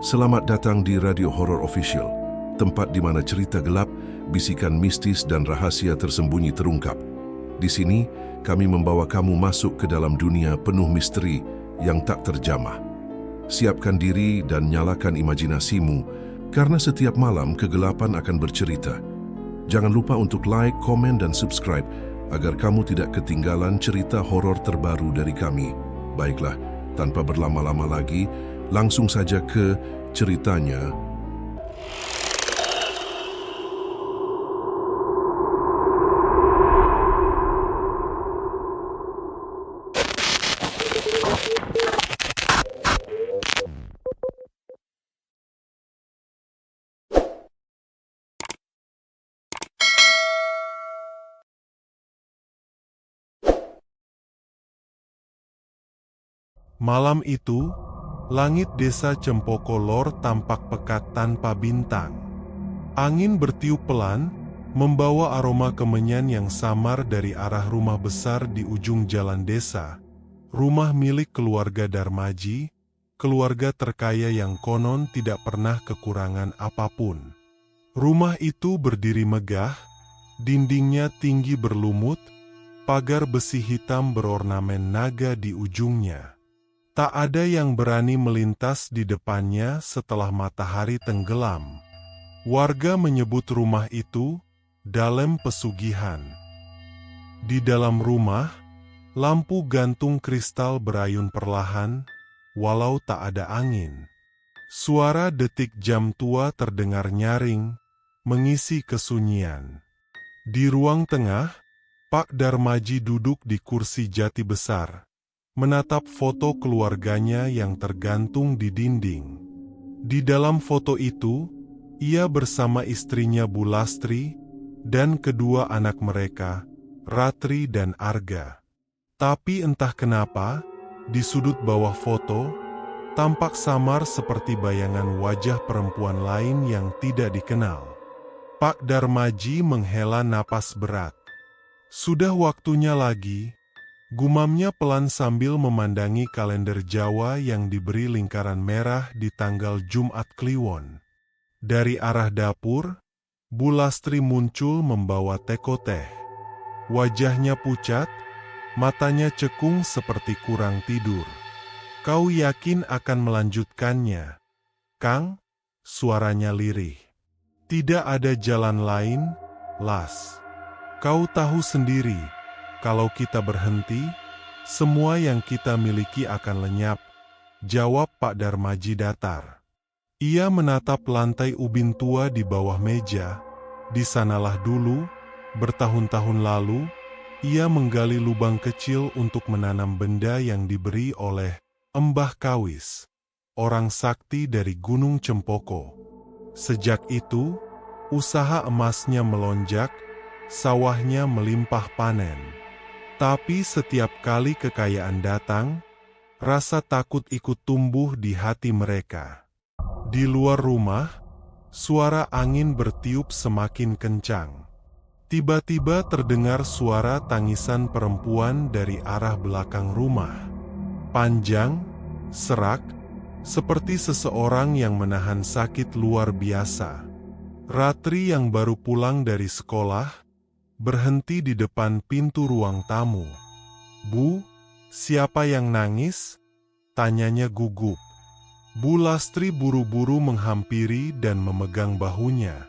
Selamat datang di Radio Horor Official, tempat di mana cerita gelap, bisikan mistis dan rahasia tersembunyi terungkap. Di sini, kami membawa kamu masuk ke dalam dunia penuh misteri yang tak terjamah. Siapkan diri dan nyalakan imajinasimu, karena setiap malam kegelapan akan bercerita. Jangan lupa untuk like, komen, dan subscribe agar kamu tidak ketinggalan cerita horor terbaru dari kami. Baiklah, tanpa berlama-lama lagi, langsung saja ke ceritanya. Malam itu, langit desa Cempoko Lor tampak pekat tanpa bintang. Angin bertiup pelan, membawa aroma kemenyan yang samar dari arah rumah besar di ujung jalan desa. Rumah milik keluarga Darmaji, keluarga terkaya yang konon tidak pernah kekurangan apapun. Rumah itu berdiri megah, dindingnya tinggi berlumut, pagar besi hitam berornamen naga di ujungnya. Tak ada yang berani melintas di depannya setelah matahari tenggelam. Warga menyebut rumah itu Dalem Pesugihan. Di dalam rumah, lampu gantung kristal berayun perlahan, walau tak ada angin. Suara detik jam tua terdengar nyaring, mengisi kesunyian. Di ruang tengah, Pak Darmaji duduk di kursi jati besar, menatap foto keluarganya yang tergantung di dinding. Di dalam foto itu, ia bersama istrinya Bu Lastri dan kedua anak mereka, Ratri dan Arga. Tapi entah kenapa, di sudut bawah foto, tampak samar seperti bayangan wajah perempuan lain yang tidak dikenal. Pak Darmaji menghela napas berat. Sudah waktunya lagi, gumamnya pelan sambil memandangi kalender Jawa yang diberi lingkaran merah di tanggal Jumat Kliwon. Dari arah dapur, Bu Lastri muncul membawa teko teh. Wajahnya pucat, matanya cekung seperti kurang tidur. "Kau yakin akan melanjutkannya, Kang?" Suaranya lirih. "Tidak ada jalan lain, Las. Kau tahu sendiri, kalau kita berhenti, semua yang kita miliki akan lenyap," jawab Pak Darmaji datar. Ia menatap lantai ubin tua di bawah meja. Di sanalah dulu, bertahun-tahun lalu, ia menggali lubang kecil untuk menanam benda yang diberi oleh Embah Kawis, orang sakti dari Gunung Cempoko. Sejak itu, usaha emasnya melonjak, sawahnya melimpah panen. Tapi setiap kali kekayaan datang, rasa takut ikut tumbuh di hati mereka. Di luar rumah, suara angin bertiup semakin kencang. Tiba-tiba terdengar suara tangisan perempuan dari arah belakang rumah. Panjang, serak, seperti seseorang yang menahan sakit luar biasa. Ratri yang baru pulang dari sekolah, berhenti di depan pintu ruang tamu. "Bu, siapa yang nangis?" tanyanya gugup. Bu Lastri buru-buru menghampiri dan memegang bahunya.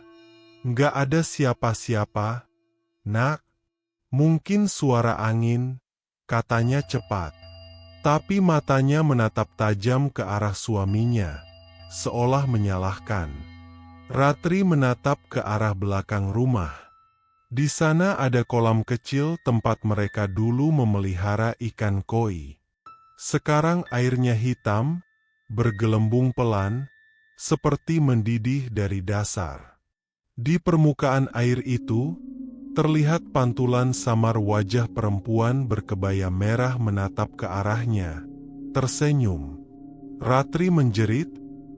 "Nggak ada siapa-siapa, Nak. Mungkin suara angin," katanya cepat. Tapi matanya menatap tajam ke arah suaminya, seolah menyalahkan. Ratri menatap ke arah belakang rumah. Di sana ada kolam kecil tempat mereka dulu memelihara ikan koi. Sekarang airnya hitam, bergelembung pelan, seperti mendidih dari dasar. Di permukaan air itu, terlihat pantulan samar wajah perempuan berkebaya merah menatap ke arahnya, tersenyum. Ratri menjerit,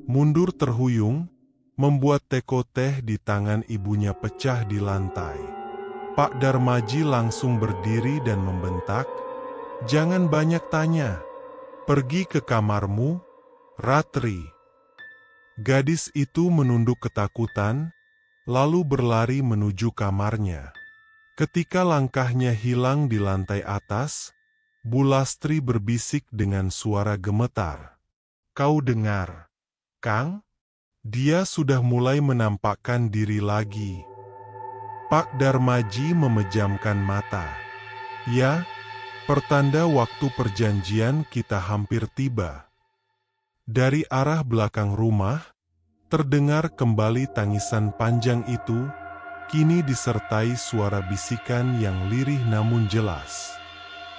mundur terhuyung, membuat teko teh di tangan ibunya pecah di lantai. Pak Darmaji langsung berdiri dan membentak, "Jangan banyak tanya. Pergi ke kamarmu, Ratri." Gadis itu menunduk ketakutan, lalu berlari menuju kamarnya. Ketika langkahnya hilang di lantai atas, Bu Lastri berbisik dengan suara gemetar. "Kau dengar, Kang? Dia sudah mulai menampakkan diri lagi." Pak Darmaji memejamkan mata. "Ya, pertanda waktu perjanjian kita hampir tiba." Dari arah belakang rumah, terdengar kembali tangisan panjang itu, kini disertai suara bisikan yang lirih namun jelas.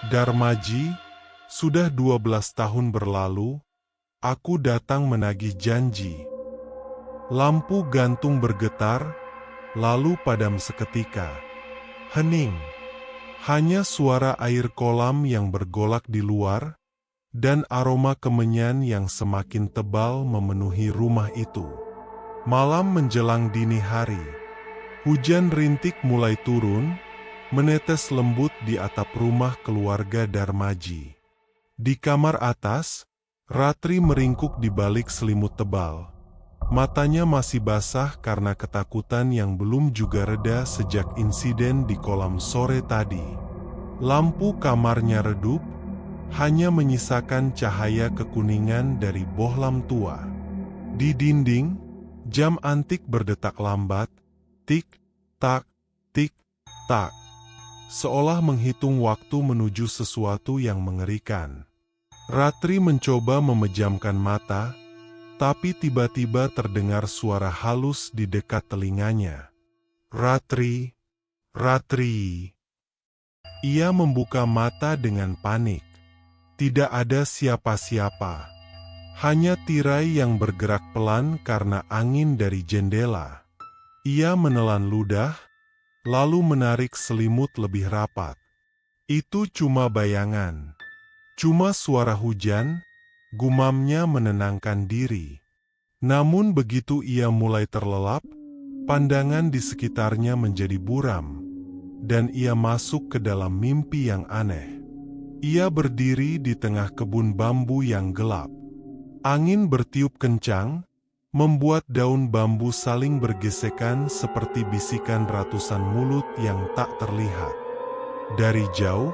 "Darmaji, sudah 12 tahun berlalu, aku datang menagih janji." Lampu gantung bergetar, lalu padam seketika. Hening. Hanya suara air kolam yang bergolak di luar, dan aroma kemenyan yang semakin tebal memenuhi rumah itu. Malam menjelang dini hari. Hujan rintik mulai turun, menetes lembut di atap rumah keluarga Darmaji. Di kamar atas, Ratri meringkuk di balik selimut tebal. Matanya masih basah karena ketakutan yang belum juga reda sejak insiden di kolam sore tadi. Lampu kamarnya redup, hanya menyisakan cahaya kekuningan dari bohlam tua. Di dinding, jam antik berdetak lambat, tik-tak, tik-tak, seolah menghitung waktu menuju sesuatu yang mengerikan. Ratri mencoba memejamkan mata, tapi tiba-tiba terdengar suara halus di dekat telinganya. "Ratri, Ratri." Ia membuka mata dengan panik. Tidak ada siapa-siapa. Hanya tirai yang bergerak pelan karena angin dari jendela. Ia menelan ludah, lalu menarik selimut lebih rapat. Itu cuma bayangan. Cuma suara hujan, gumamnya menenangkan diri. Namun begitu ia mulai terlelap, pandangan di sekitarnya menjadi buram, dan ia masuk ke dalam mimpi yang aneh. Ia berdiri di tengah kebun bambu yang gelap. Angin bertiup kencang, membuat daun bambu saling bergesekan seperti bisikan ratusan mulut yang tak terlihat. Dari jauh,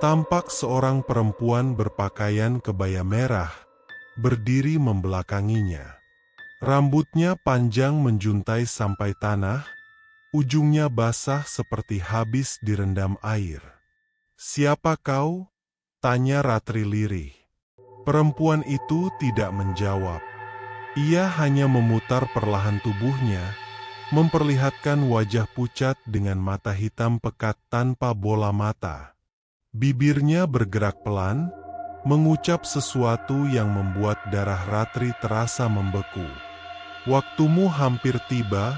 tampak seorang perempuan berpakaian kebaya merah, berdiri membelakanginya. Rambutnya panjang menjuntai sampai tanah, ujungnya basah seperti habis direndam air. "Siapa kau?" tanya Ratri lirih. Perempuan itu tidak menjawab. Ia hanya memutar perlahan tubuhnya, memperlihatkan wajah pucat dengan mata hitam pekat tanpa bola mata. Bibirnya bergerak pelan, mengucap sesuatu yang membuat darah Ratri terasa membeku. "Waktumu hampir tiba,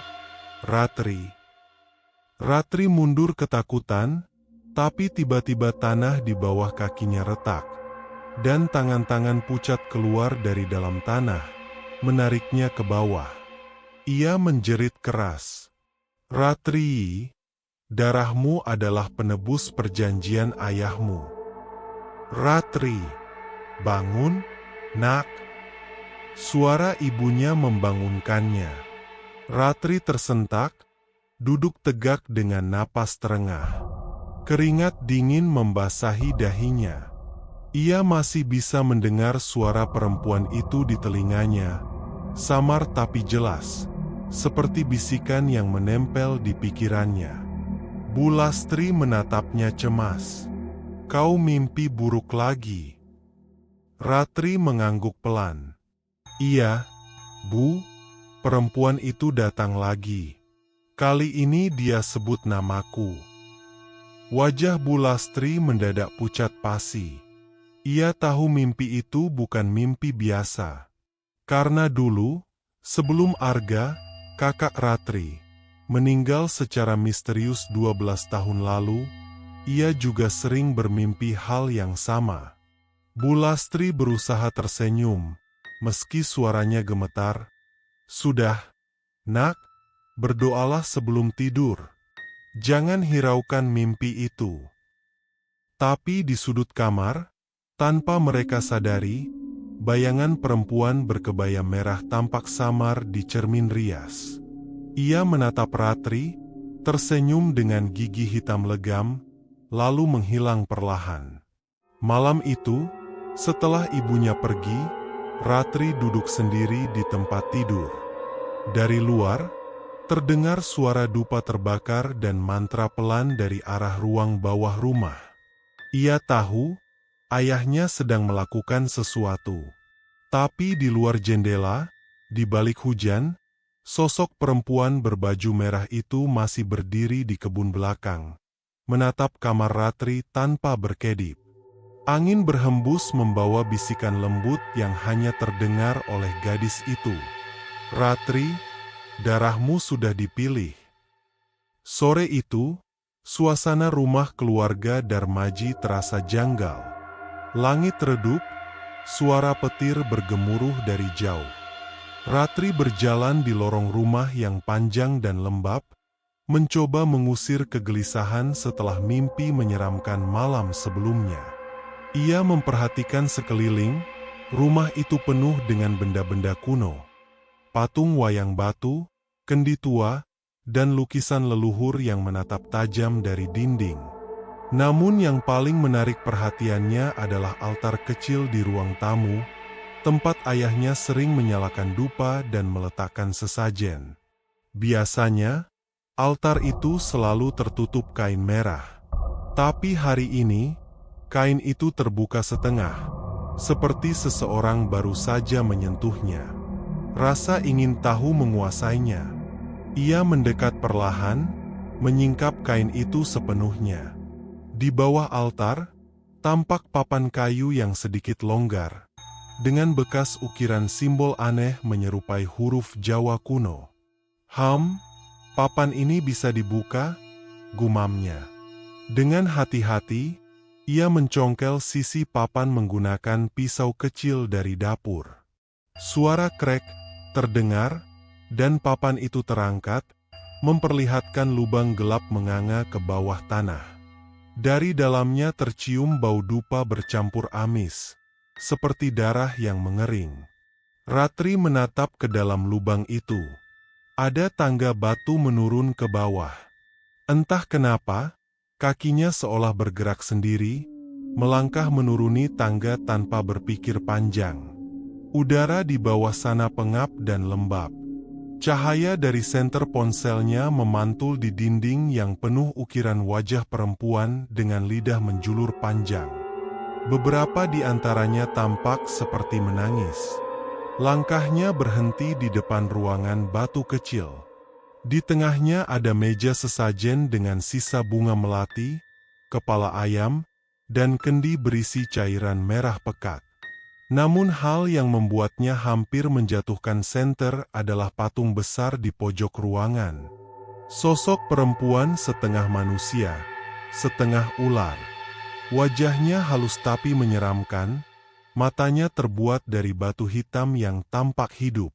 Ratri." Ratri mundur ketakutan, tapi tiba-tiba tanah di bawah kakinya retak, dan tangan-tangan pucat keluar dari dalam tanah, menariknya ke bawah. Ia menjerit keras. "Ratri, darahmu adalah penebus perjanjian ayahmu. Ratri, bangun, nak." Suara ibunya membangunkannya. Ratri tersentak, duduk tegak dengan napas terengah. Keringat dingin membasahi dahinya. Ia masih bisa mendengar suara perempuan itu di telinganya, samar tapi jelas, seperti bisikan yang menempel di pikirannya. Bu Lastri menatapnya cemas. "Kau mimpi buruk lagi." Ratri mengangguk pelan. "Iya, Bu, perempuan itu datang lagi. Kali ini dia sebut namaku." Wajah Bu Lastri mendadak pucat pasi. Ia tahu mimpi itu bukan mimpi biasa. Karena dulu, sebelum Arga, kakak Ratri, meninggal secara misterius 12 tahun lalu, ia juga sering bermimpi hal yang sama. Bu Lastri berusaha tersenyum, meski suaranya gemetar. "Sudah, nak, berdoalah sebelum tidur. Jangan hiraukan mimpi itu." Tapi di sudut kamar, tanpa mereka sadari, bayangan perempuan berkebaya merah tampak samar di cermin rias. Ia menatap Ratri, tersenyum dengan gigi hitam legam, lalu menghilang perlahan. Malam itu, setelah ibunya pergi, Ratri duduk sendiri di tempat tidur. Dari luar, terdengar suara dupa terbakar dan mantra pelan dari arah ruang bawah rumah. Ia tahu, ayahnya sedang melakukan sesuatu. Tapi di luar jendela, di balik hujan, sosok perempuan berbaju merah itu masih berdiri di kebun belakang, menatap kamar Ratri tanpa berkedip. Angin berhembus membawa bisikan lembut yang hanya terdengar oleh gadis itu. "Ratri, darahmu sudah dipilih." Sore itu, suasana rumah keluarga Darmaji terasa janggal. Langit redup, suara petir bergemuruh dari jauh. Ratri berjalan di lorong rumah yang panjang dan lembab, mencoba mengusir kegelisahan setelah mimpi menyeramkan malam sebelumnya. Ia memperhatikan sekeliling, rumah itu penuh dengan benda-benda kuno. Patung wayang batu, kendi tua, dan lukisan leluhur yang menatap tajam dari dinding. Namun yang paling menarik perhatiannya adalah altar kecil di ruang tamu, tempat ayahnya sering menyalakan dupa dan meletakkan sesajen. Biasanya, altar itu selalu tertutup kain merah. Tapi hari ini, kain itu terbuka setengah, seperti seseorang baru saja menyentuhnya. Rasa ingin tahu menguasainya. Ia mendekat perlahan, menyingkap kain itu sepenuhnya. Di bawah altar, tampak papan kayu yang sedikit longgar, dengan bekas ukiran simbol aneh menyerupai huruf Jawa kuno. Papan ini bisa dibuka," gumamnya. Dengan hati-hati, ia mencongkel sisi papan menggunakan pisau kecil dari dapur. Suara krek terdengar, dan papan itu terangkat, memperlihatkan lubang gelap menganga ke bawah tanah. Dari dalamnya tercium bau dupa bercampur amis, seperti darah yang mengering. Ratri menatap ke dalam lubang itu. Ada tangga batu menurun ke bawah. Entah kenapa, kakinya seolah bergerak sendiri, melangkah menuruni tangga tanpa berpikir panjang. Udara di bawah sana pengap dan lembab. Cahaya dari senter ponselnya memantul di dinding yang penuh ukiran wajah perempuan dengan lidah menjulur panjang. Beberapa di antaranya tampak seperti menangis. Langkahnya berhenti di depan ruangan batu kecil. Di tengahnya ada meja sesajen dengan sisa bunga melati, kepala ayam, dan kendi berisi cairan merah pekat. Namun hal yang membuatnya hampir menjatuhkan senter adalah patung besar di pojok ruangan. Sosok perempuan setengah manusia, setengah ular. Wajahnya halus tapi menyeramkan, matanya terbuat dari batu hitam yang tampak hidup.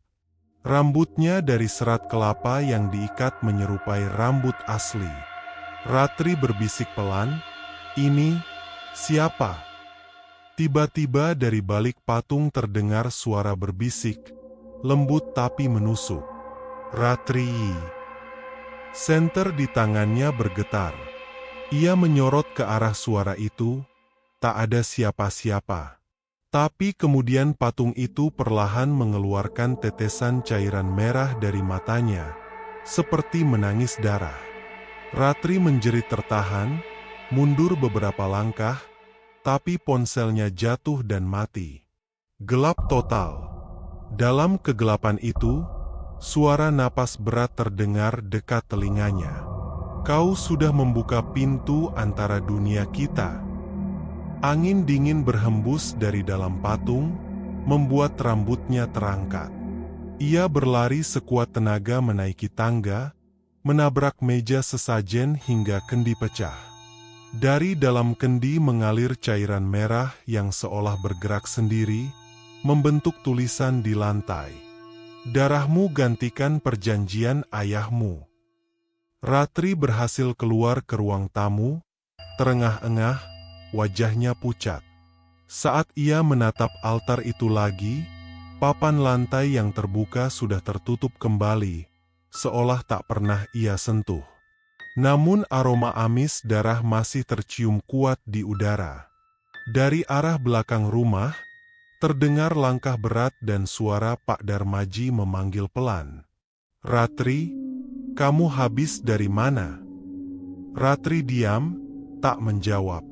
Rambutnya dari serat kelapa yang diikat menyerupai rambut asli. Ratri berbisik pelan, "Ini siapa?" Tiba-tiba dari balik patung terdengar suara berbisik, lembut tapi menusuk. "Ratri." Senter di tangannya bergetar. Ia menyorot ke arah suara itu, tak ada siapa-siapa. Tapi kemudian patung itu perlahan mengeluarkan tetesan cairan merah dari matanya, seperti menangis darah. Ratri menjerit tertahan, mundur beberapa langkah, tapi ponselnya jatuh dan mati. Gelap total. Dalam kegelapan itu, suara napas berat terdengar dekat telinganya. "Kau sudah membuka pintu antara dunia kita." Angin dingin berhembus dari dalam patung, membuat rambutnya terangkat. Ia berlari sekuat tenaga menaiki tangga, menabrak meja sesajen hingga kendi pecah. Dari dalam kendi mengalir cairan merah yang seolah bergerak sendiri, membentuk tulisan di lantai. "Darahmu gantikan perjanjian ayahmu." Ratri berhasil keluar ke ruang tamu, terengah-engah, wajahnya pucat. Saat ia menatap altar itu lagi, papan lantai yang terbuka sudah tertutup kembali, seolah tak pernah ia sentuh. Namun aroma amis darah masih tercium kuat di udara. Dari arah belakang rumah, terdengar langkah berat dan suara Pak Darmaji memanggil pelan. "Ratri, kamu habis dari mana?" Ratri diam, tak menjawab.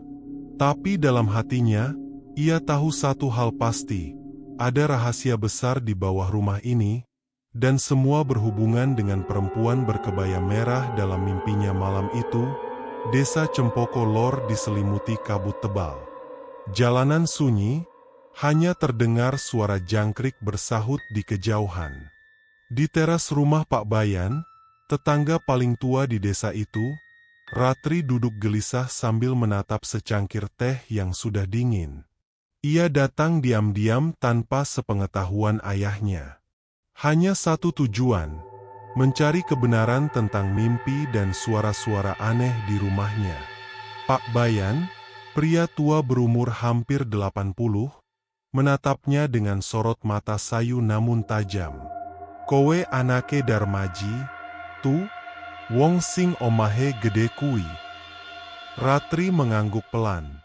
Tapi dalam hatinya, ia tahu satu hal pasti, ada rahasia besar di bawah rumah ini, dan semua berhubungan dengan perempuan berkebaya merah dalam mimpinya malam itu. Desa Cempoko Lor diselimuti kabut tebal. Jalanan sunyi, hanya terdengar suara jangkrik bersahut di kejauhan. Di teras rumah Pak Bayan, tetangga paling tua di desa itu, Ratri duduk gelisah sambil menatap secangkir teh yang sudah dingin. Ia datang diam-diam tanpa sepengetahuan ayahnya. Hanya satu tujuan, mencari kebenaran tentang mimpi dan suara-suara aneh di rumahnya. Pak Bayan, pria tua berumur hampir 80, menatapnya dengan sorot mata sayu namun tajam. "Kowe anake Darmaji, tu, wong sing omahe gede kui?" Ratri mengangguk pelan.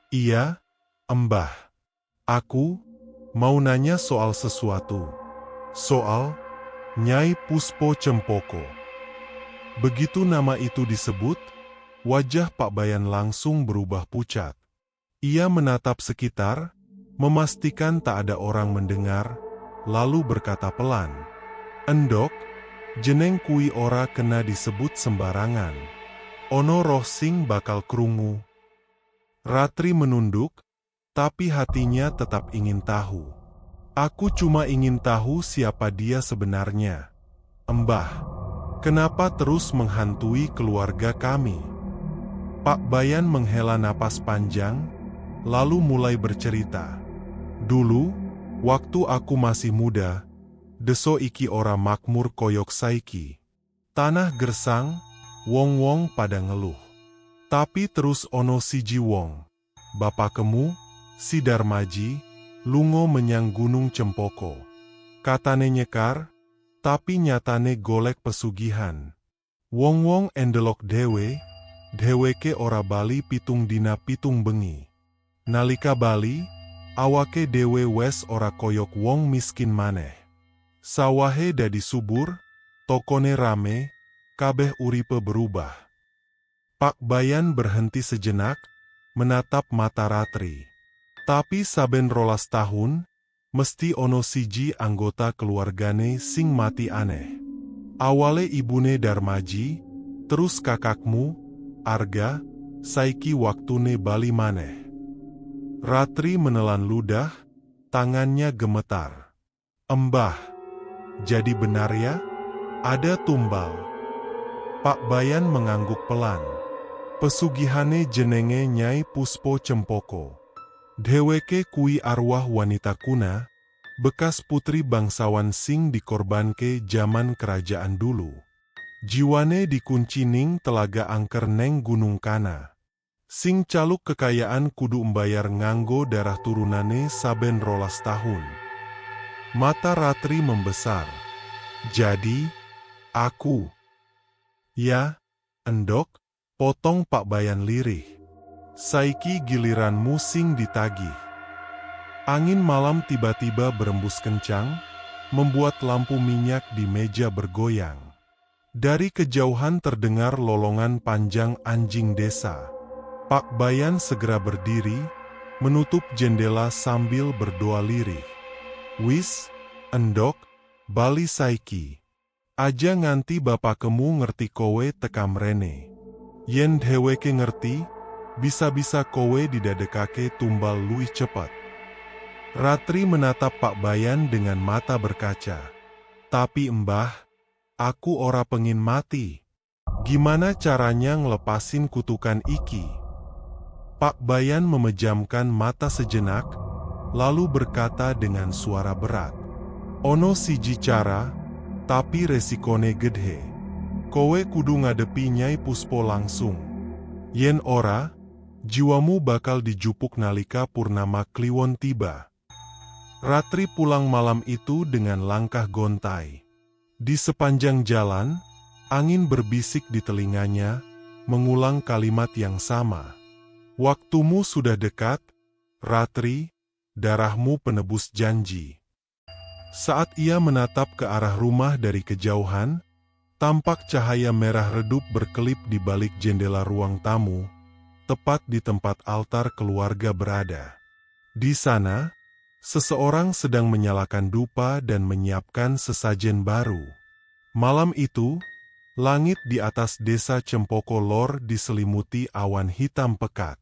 "Iya, Mbah. Aku mau nanya soal sesuatu. Soal Nyai Puspo Cempoko." Begitu nama itu disebut, wajah Pak Bayan langsung berubah pucat. Ia menatap sekitar, memastikan tak ada orang mendengar, lalu berkata pelan, "Endok, jeneng kui ora kena disebut sembarangan. Ono roh sing bakal krungu." Ratri menunduk, tapi hatinya tetap ingin tahu. "Aku cuma ingin tahu siapa dia sebenarnya. Mbah, kenapa terus menghantui keluarga kami?" Pak Bayan menghela napas panjang, lalu mulai bercerita. "Dulu, waktu aku masih muda, deso iki ora makmur koyok saiki. Tanah gersang, wong-wong pada ngeluh. Tapi terus ono siji wong, bapakemu, si Darmaji, lungo menyang Gunung Cempoko. Katane nyekar, tapi nyatane golek pesugihan. Wong-wong endelok dheweke ora bali pitung dina pitung bengi. Nalika bali, awake dhewe wes ora koyok wong miskin maneh. Sawahe dadi subur, tokone rame, kabeh uripe berubah." Pak Bayan berhenti sejenak, menatap mata Ratri. "Tapi saben 12 tahun, mesti ono siji anggota keluargane sing mati aneh. Awale ibune Darmaji, terus kakakmu, Arga, saiki waktune bali maneh." Ratri menelan ludah, tangannya gemetar. "Mbah, jadi benar ya? Ada tumbal?" Pak Bayan mengangguk pelan. "Pesugihane jenenge Nyai Puspo Cempoko. Dheweke kui arwah wanita kuna, bekas putri bangsawan sing dikorbanke zaman kerajaan dulu. Jiwane dikunci ning telaga angker neng Gunung Kana. Sing caluk kekayaan kudu mbayar nganggo darah turunane saben 12 tahun." Mata Ratri membesar. "Jadi, aku..." "Ya, Endok," potong Pak Bayan lirih. "Saiki giliranmu sing ditagih." Angin malam tiba-tiba berembus kencang, membuat lampu minyak di meja bergoyang. Dari kejauhan terdengar lolongan panjang anjing desa. Pak Bayan segera berdiri, menutup jendela sambil berdoa lirih. "Wis, Endok, bali saiki. Aja nganti bapakemu ngerti kowe tekam rene. Yen dheweke ngerti, bisa-bisa kowe didadekake tumbal luwih cepet." Ratri menatap Pak Bayan dengan mata berkaca. "Tapi Mbah, aku ora pengin mati. Gimana caranya ngelepasin kutukan iki?" Pak Bayan memejamkan mata sejenak, lalu berkata dengan suara berat, "Ono siji cara, tapi resikone gedhe. Kowe kudu ngadepi Nyai Puspo langsung. Yen ora, Jiwamu bakal dijupuk nalika purnama kliwon tiba. Ratri pulang malam itu dengan langkah gontai. Di sepanjang jalan, angin berbisik di telinganya, mengulang kalimat yang sama. Waktumu sudah dekat, Ratri, darahmu penebus janji. Saat ia menatap ke arah rumah dari kejauhan, tampak cahaya merah redup berkelip di balik jendela ruang tamu, tepat di tempat altar keluarga berada. Di sana, seseorang sedang menyalakan dupa dan menyiapkan sesajen baru. Malam itu, langit di atas desa Cempoko Lor diselimuti awan hitam pekat.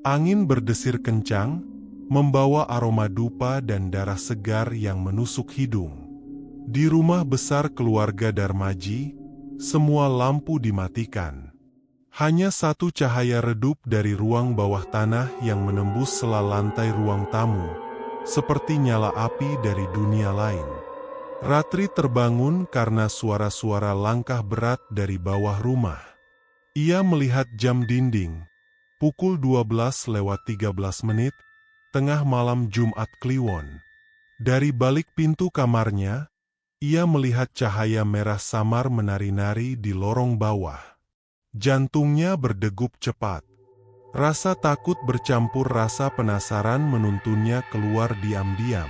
Angin berdesir kencang, membawa aroma dupa dan darah segar yang menusuk hidung. Di rumah besar keluarga Darmaji, semua lampu dimatikan. Hanya satu cahaya redup dari ruang bawah tanah yang menembus sela lantai ruang tamu, seperti nyala api dari dunia lain. Ratri terbangun karena suara-suara langkah berat dari bawah rumah. Ia melihat jam dinding, pukul 12:13, tengah malam Jumat Kliwon. Dari balik pintu kamarnya, ia melihat cahaya merah samar menari-nari di lorong bawah. Jantungnya berdegup cepat. Rasa takut bercampur rasa penasaran menuntunnya keluar diam-diam.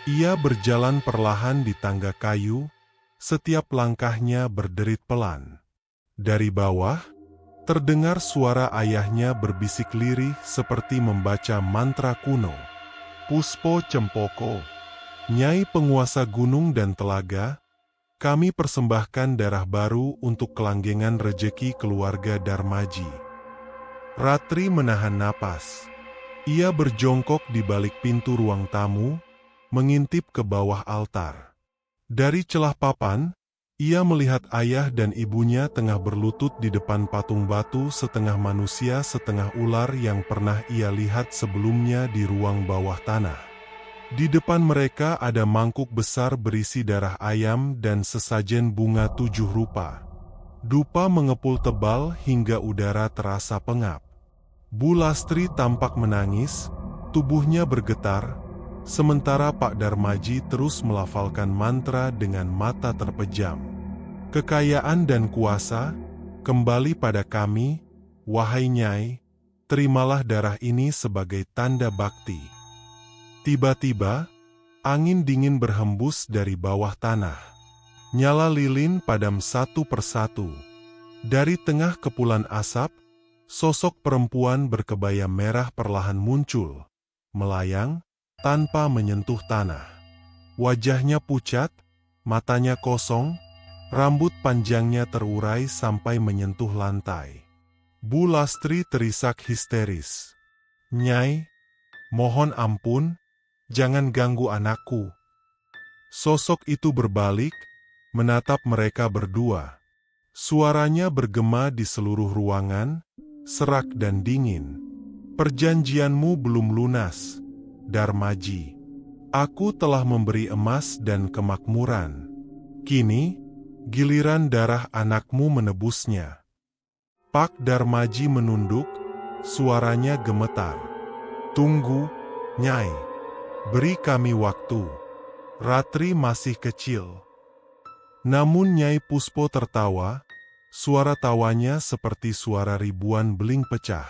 Ia berjalan perlahan di tangga kayu, setiap langkahnya berderit pelan. Dari bawah, terdengar suara ayahnya berbisik lirih seperti membaca mantra kuno. Puspo Cempoko, Nyai penguasa gunung dan telaga, kami persembahkan darah baru untuk kelanggengan rejeki keluarga Darmaji. Ratri menahan napas. Ia berjongkok di balik pintu ruang tamu, mengintip ke bawah altar. Dari celah papan, ia melihat ayah dan ibunya tengah berlutut di depan patung batu setengah manusia setengah ular yang pernah ia lihat sebelumnya di ruang bawah tanah. Di depan mereka ada mangkuk besar berisi darah ayam dan sesajen bunga 7 rupa. Dupa mengepul tebal hingga udara terasa pengap. Bu Lastri tampak menangis, tubuhnya bergetar, sementara Pak Darmaji terus melafalkan mantra dengan mata terpejam. Kekayaan dan kuasa, kembali pada kami, wahai Nyai, terimalah darah ini sebagai tanda bakti. Tiba-tiba, angin dingin berhembus dari bawah tanah. Nyala lilin padam satu persatu. Dari tengah kepulan asap, sosok perempuan berkebaya merah perlahan muncul, melayang, tanpa menyentuh tanah. Wajahnya pucat, matanya kosong, rambut panjangnya terurai sampai menyentuh lantai. Bu Lastri terisak histeris. Nyai, mohon ampun, jangan ganggu anakku. Sosok itu berbalik, menatap mereka berdua. Suaranya bergema di seluruh ruangan, serak dan dingin. Perjanjianmu belum lunas, Darmaji. Aku telah memberi emas dan kemakmuran. Kini, giliran darah anakmu menebusnya. Pak Darmaji menunduk, suaranya gemetar. Tunggu, Nyai. Beri kami waktu. Ratri masih kecil. Namun Nyai Puspo tertawa, suara tawanya seperti suara ribuan beling pecah.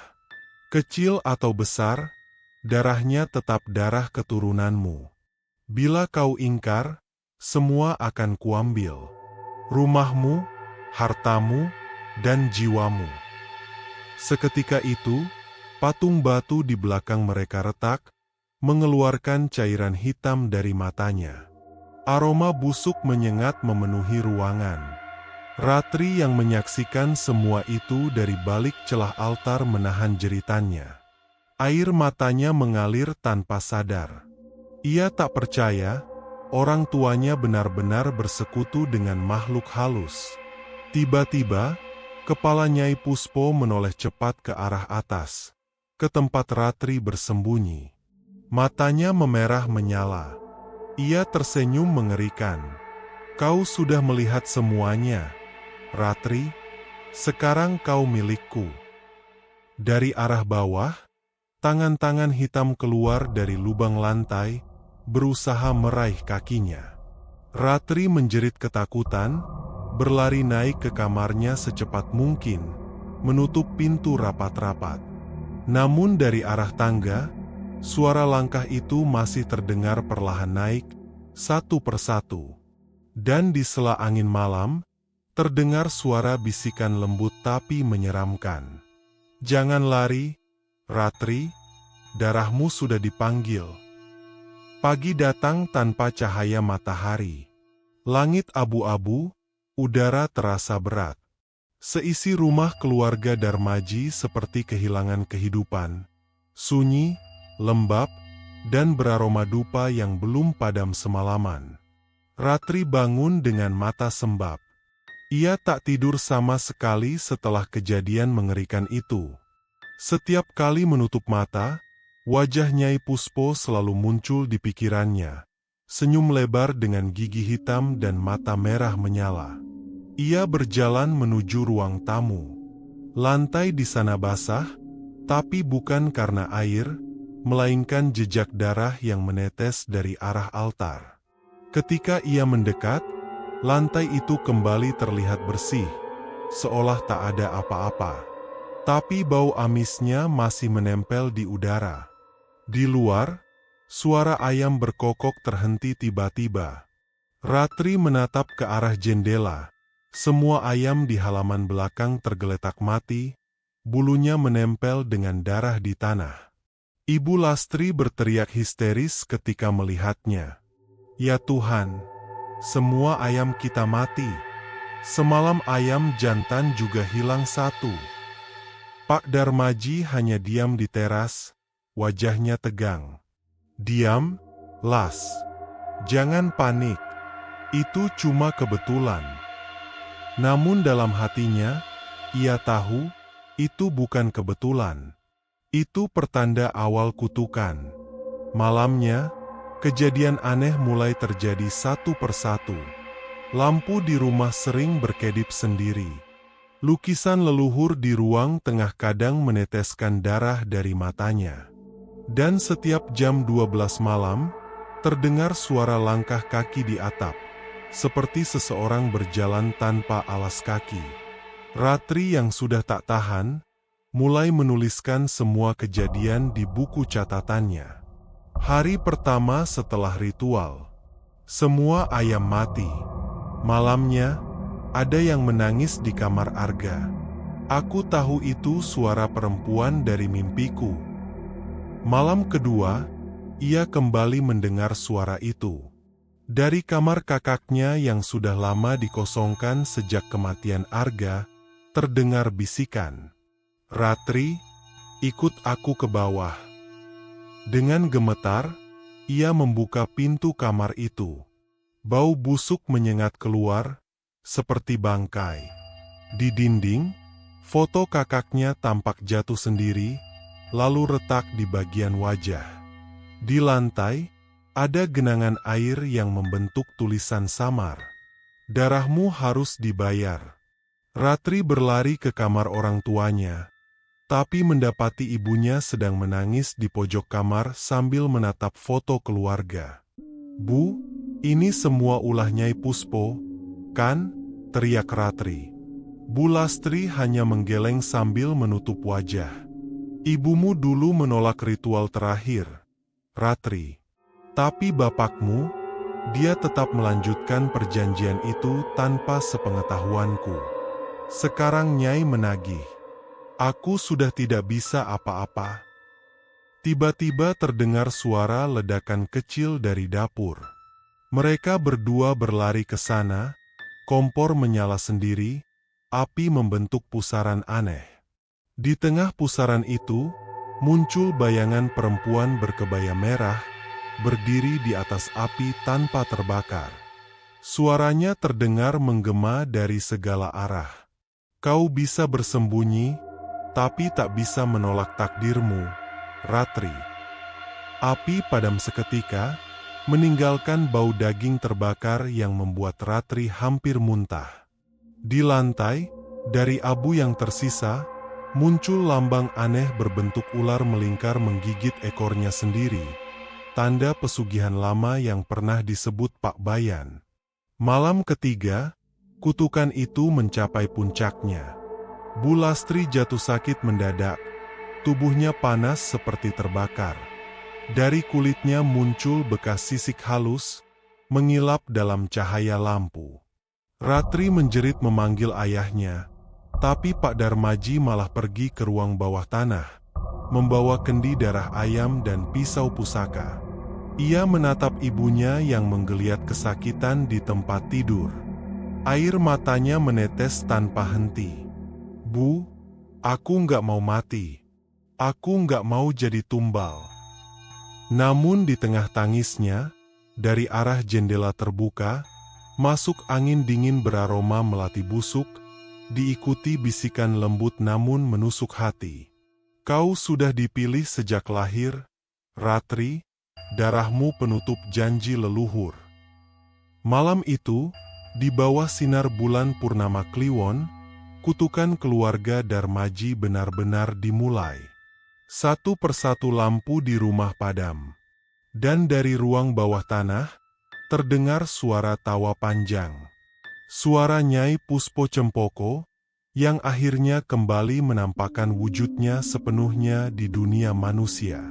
Kecil atau besar, darahnya tetap darah keturunanmu. Bila kau ingkar, semua akan kuambil. Rumahmu, hartamu, dan jiwamu. Seketika itu, patung batu di belakang mereka retak, mengeluarkan cairan hitam dari matanya. Aroma busuk menyengat memenuhi ruangan. Ratri yang menyaksikan semua itu dari balik celah altar menahan jeritannya. Air matanya mengalir tanpa sadar. Ia tak percaya, orang tuanya benar-benar bersekutu dengan makhluk halus. Tiba-tiba, kepala Nyai Puspo menoleh cepat ke arah atas, ke tempat Ratri bersembunyi. Matanya memerah menyala. Ia tersenyum mengerikan. Kau sudah melihat semuanya, Ratri. Sekarang kau milikku. Dari arah bawah, tangan-tangan hitam keluar dari lubang lantai, berusaha meraih kakinya. Ratri menjerit ketakutan, berlari naik ke kamarnya secepat mungkin, menutup pintu rapat-rapat. Namun dari arah tangga, suara langkah itu masih terdengar perlahan naik, satu persatu. Dan di sela angin malam, terdengar suara bisikan lembut tapi menyeramkan. "Jangan lari, Ratri, darahmu sudah dipanggil." Pagi datang tanpa cahaya matahari. Langit abu-abu, udara terasa berat. Seisi rumah keluarga Darmaji seperti kehilangan kehidupan. Sunyi, lembab, dan beraroma dupa yang belum padam semalaman. Ratri bangun dengan mata sembab. Ia tak tidur sama sekali setelah kejadian mengerikan itu. Setiap kali menutup mata, wajah Nyai Puspo selalu muncul di pikirannya. Senyum lebar dengan gigi hitam dan mata merah menyala. Ia berjalan menuju ruang tamu. Lantai di sana basah, tapi bukan karena air, melainkan jejak darah yang menetes dari arah altar. Ketika ia mendekat, lantai itu kembali terlihat bersih, seolah tak ada apa-apa. Tapi bau amisnya masih menempel di udara. Di luar, suara ayam berkokok terhenti tiba-tiba. Ratri menatap ke arah jendela. Semua ayam di halaman belakang tergeletak mati, bulunya menempel dengan darah di tanah. Ibu Lastri berteriak histeris ketika melihatnya. "Ya Tuhan! Semua ayam kita mati. Semalam ayam jantan juga hilang satu." Pak Darmaji hanya diam di teras, wajahnya tegang. "Diam, Las. Jangan panik. Itu cuma kebetulan." Namun dalam hatinya, ia tahu, itu bukan kebetulan. Itu pertanda awal kutukan. Malamnya, kejadian aneh mulai terjadi satu persatu. Lampu di rumah sering berkedip sendiri. Lukisan leluhur di ruang tengah kadang meneteskan darah dari matanya. Dan setiap jam 12 malam, terdengar suara langkah kaki di atap, seperti seseorang berjalan tanpa alas kaki. Ratri yang sudah tak tahan, mulai menuliskan semua kejadian di buku catatannya. Hari pertama setelah ritual, semua ayam mati. Malamnya, ada yang menangis di kamar Arga. Aku tahu itu suara perempuan dari mimpiku. Malam kedua, ia kembali mendengar suara itu. Dari kamar kakaknya yang sudah lama dikosongkan sejak kematian Arga, terdengar bisikan. "Ratri, ikut aku ke bawah." Dengan gemetar, ia membuka pintu kamar itu. Bau busuk menyengat keluar, seperti bangkai. Di dinding, foto kakaknya tampak jatuh sendiri, lalu retak di bagian wajah. Di lantai, ada genangan air yang membentuk tulisan samar. "Darahmu harus dibayar." Ratri berlari ke kamar orang tuanya, tapi mendapati ibunya sedang menangis di pojok kamar sambil menatap foto keluarga. "Bu, ini semua ulah Nyai Puspo, kan?" teriak Ratri. Bu Lastri hanya menggeleng sambil menutup wajah. "Ibumu dulu menolak ritual terakhir, Ratri. Tapi bapakmu, dia tetap melanjutkan perjanjian itu tanpa sepengetahuanku. Sekarang Nyai menagih. Aku sudah tidak bisa apa-apa." Tiba-tiba terdengar suara ledakan kecil dari dapur. Mereka berdua berlari ke sana, kompor menyala sendiri, api membentuk pusaran aneh. Di tengah pusaran itu, muncul bayangan perempuan berkebaya merah, berdiri di atas api tanpa terbakar. Suaranya terdengar menggema dari segala arah. "Kau bisa bersembunyi, tapi tak bisa menolak takdirmu, Ratri." Api padam seketika, meninggalkan bau daging terbakar yang membuat Ratri hampir muntah. Di lantai, dari abu yang tersisa, Muncul lambang aneh berbentuk ular melingkar menggigit ekornya sendiri, tanda pesugihan lama yang pernah disebut Pak Bayan. Malam ketiga, kutukan itu mencapai puncaknya. Bu Lastri jatuh sakit mendadak, tubuhnya panas seperti terbakar. Dari kulitnya muncul bekas sisik halus, mengilap dalam cahaya lampu. Ratri menjerit memanggil ayahnya, tapi Pak Darmaji malah pergi ke ruang bawah tanah, membawa kendi darah ayam dan pisau pusaka. Ia menatap ibunya yang menggeliat kesakitan di tempat tidur. Air matanya menetes tanpa henti. "Bu, aku nggak mau mati. Aku nggak mau jadi tumbal." Namun di tengah tangisnya, dari arah jendela terbuka, masuk angin dingin beraroma melati busuk, diikuti bisikan lembut namun menusuk hati. "Kau sudah dipilih sejak lahir, Ratri, darahmu penutup janji leluhur." Malam itu, di bawah sinar bulan purnama Kliwon, kutukan keluarga Darmaji benar-benar dimulai. Satu persatu lampu di rumah padam. Dan dari ruang bawah tanah, terdengar suara tawa panjang. Suara Nyai Puspo Cempoko, yang akhirnya kembali menampakkan wujudnya sepenuhnya di dunia manusia.